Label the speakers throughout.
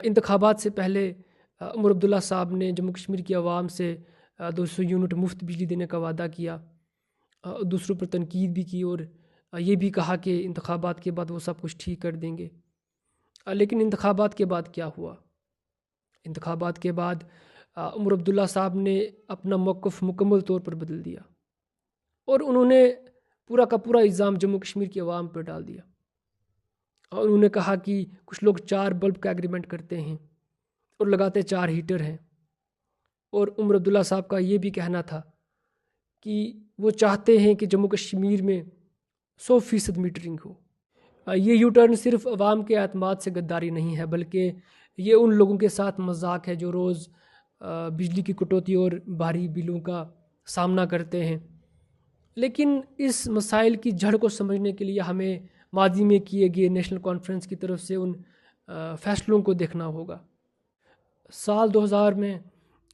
Speaker 1: انتخابات سے پہلے عمر عبداللہ صاحب نے جموں کشمیر کی عوام سے 200 یونٹ مفت بجلی دینے کا وعدہ کیا، دوسروں پر تنقید بھی کی اور یہ بھی کہا کہ انتخابات کے بعد وہ سب کچھ ٹھیک کر دیں گے۔ لیکن انتخابات کے بعد کیا ہوا؟ انتخابات کے بعد عمر عبداللہ صاحب نے اپنا موقف مکمل طور پر بدل دیا اور انہوں نے پورا کا پورا الزام جموں کشمیر کی عوام پر ڈال دیا، اور انہوں نے کہا کہ کچھ لوگ 4 بلب کا ایگریمنٹ کرتے ہیں اور لگاتے 4 ہیٹر ہیں، اور عمر عبداللہ صاحب کا یہ بھی کہنا تھا کہ وہ چاہتے ہیں کہ جموں کشمیر میں 100% میٹرنگ ہو۔ یہ یو ٹرن صرف عوام کے اعتماد سے غداری نہیں ہے، بلکہ یہ ان لوگوں کے ساتھ مذاق ہے جو روز بجلی کی کٹوتی اور بھاری بلوں کا سامنا کرتے ہیں۔ لیکن اس مسائل کی جڑ کو سمجھنے کے لیے ہمیں ماضی میں کیے گئے نیشنل کانفرنس کی طرف سے ان فیصلوں کو دیکھنا ہوگا۔ سال 2000 میں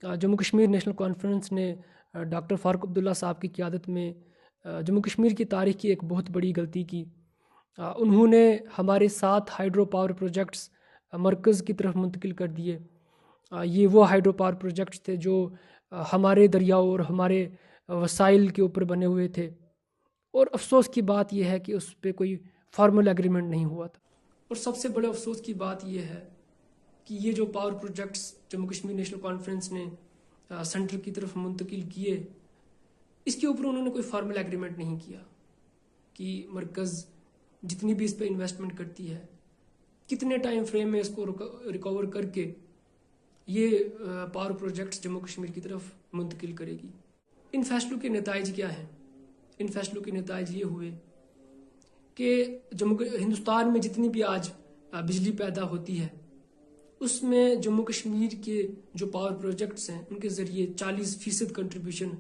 Speaker 1: جموں کشمیر نیشنل کانفرنس نے ڈاکٹر فاروق عبداللہ صاحب کی قیادت میں جموں کشمیر کی تاریخ کی ایک بہت بڑی غلطی کی۔ انہوں نے ہمارے 7 ہائیڈرو پاور پروجیکٹس مرکز کی طرف منتقل کر دیے۔ یہ وہ ہائیڈرو پاور پروجیکٹس تھے جو ہمارے دریاؤں اور ہمارے وسائل کے اوپر بنے ہوئے تھے، اور افسوس کی بات یہ ہے کہ اس پہ کوئی فارمل ایگریمنٹ نہیں ہوا تھا۔ اور سب سے بڑے افسوس کی بات یہ ہے کہ یہ جو power projects Jammu Kashmir national conference نے سینٹر کی طرف منتقل کیے، اس کے اوپر انہوں نے کوئی فارمل ایگریمنٹ نہیں کیا کہ مرکز جتنی بھی اس پہ انویسٹمنٹ کرتی ہے کتنے ٹائم فریم میں اس کو ریکور کر کے یہ پاور پروجیکٹس جموں کشمیر کی طرف منتقل کرے گی۔ ان فیصلوں کے نتائج کیا ہیں؟ ان فیصلوں کے نتائج یہ ہوئے کہ ہندوستان میں جتنی بھی آج بجلی پیدا ہوتی ہے اس میں جموں کشمیر کے جو پاور پروجیکٹس ہیں ان کے ذریعے 40% کنٹریبیوشن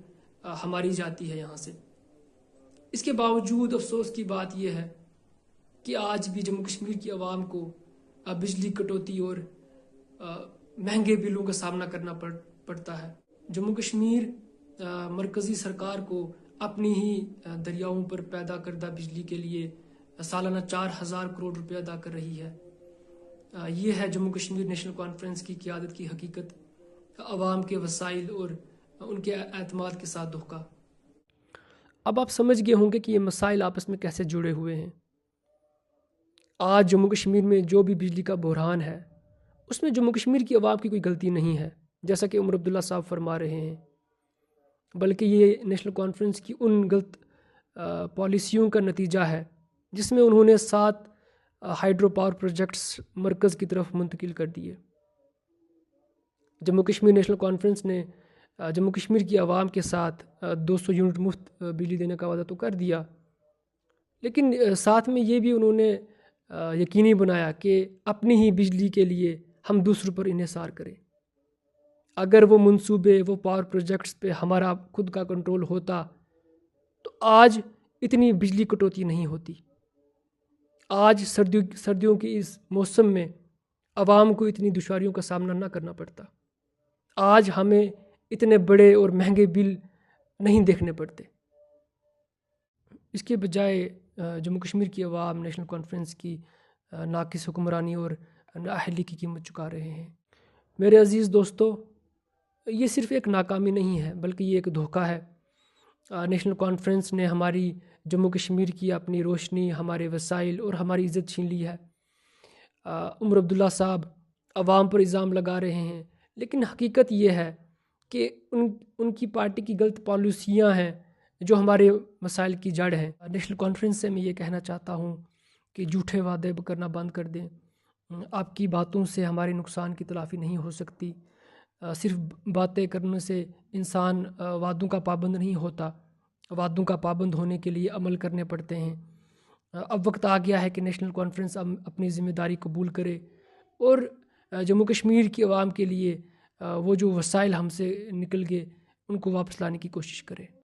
Speaker 1: ہماری جاتی ہے یہاں سے۔ اس کے باوجود افسوس کی بات یہ ہے کہ آج بھی جموں کشمیر کی عوام کو بجلی کٹوتی اور مہنگے بلوں کا سامنا کرنا پڑتا ہے۔ جموں کشمیر مرکزی سرکار کو اپنی ہی دریاؤں پر پیدا کردہ بجلی کے لیے سالانہ 4000 کروڑ روپے ادا کر رہی ہے۔ یہ ہے جموں کشمیر نیشنل کانفرنس کی قیادت کی حقیقت، عوام کے وسائل اور ان کے اعتماد کے ساتھ دھوکہ۔ اب آپ سمجھ گئے ہوں گے کہ یہ مسائل آپس میں کیسے جڑے ہوئے ہیں۔ آج جموں کشمیر میں جو بھی بجلی کا بحران ہے اس میں جموں کشمیر کی عوام کی کوئی غلطی نہیں ہے، جیسا کہ عمر عبداللہ صاحب فرما رہے ہیں، بلکہ یہ نیشنل کانفرنس کی ان غلط پالیسیوں کا نتیجہ ہے جس میں انہوں نے 7 ہائیڈرو پاور پروجیکٹس مرکز کی طرف منتقل کر دیے۔ جموں کشمیر نیشنل کانفرنس نے جموں کشمیر کی عوام کے ساتھ 200 یونٹ مفت بجلی دینے کا وعدہ تو کر دیا، لیکن ساتھ میں یہ بھی انہوں نے یقینی بنایا کہ اپنی ہی بجلی کے لیے ہم دوسروں پر انحصار کریں۔ اگر وہ منصوبے، وہ پاور پروجیکٹس پہ ہمارا خود کا کنٹرول ہوتا تو آج اتنی بجلی کٹوتی نہیں ہوتی۔ آج سردیوں کی اس موسم میں عوام کو اتنی دشواریوں کا سامنا نہ کرنا پڑتا۔ آج ہمیں اتنے بڑے اور مہنگے بل نہیں دیکھنے پڑتے۔ اس کے بجائے جموں کشمیر کی عوام نیشنل کانفرنس کی ناقص حکمرانی اور نااہلی کی قیمت چکا رہے ہیں۔ میرے عزیز دوستو، یہ صرف ایک ناکامی نہیں ہے بلکہ یہ ایک دھوکہ ہے۔ نیشنل کانفرنس نے ہماری جموں کشمیر کی اپنی روشنی، ہمارے وسائل اور ہماری عزت چھین لی ہے۔ عمر عبداللہ صاحب عوام پر الزام لگا رہے ہیں، لیکن حقیقت یہ ہے کہ ان کی پارٹی کی غلط پالیسیاں ہیں جو ہمارے مسائل کی جڑ ہیں۔ نیشنل کانفرنس سے میں یہ کہنا چاہتا ہوں کہ جھوٹے وعدے کرنا بند کر دیں۔ آپ کی باتوں سے ہمارے نقصان کی تلافی نہیں ہو سکتی۔ صرف باتیں کرنے سے انسان وعدوں کا پابند نہیں ہوتا، وعدوں کا پابند ہونے کے لیے عمل کرنے پڑتے ہیں۔ اب وقت آ گیا ہے کہ نیشنل کانفرنس اپنی ذمہ داری قبول کرے اور جموں کشمیر کی عوام کے لیے وہ جو وسائل ہم سے نکل گئے ان کو واپس لانے کی کوشش کرے۔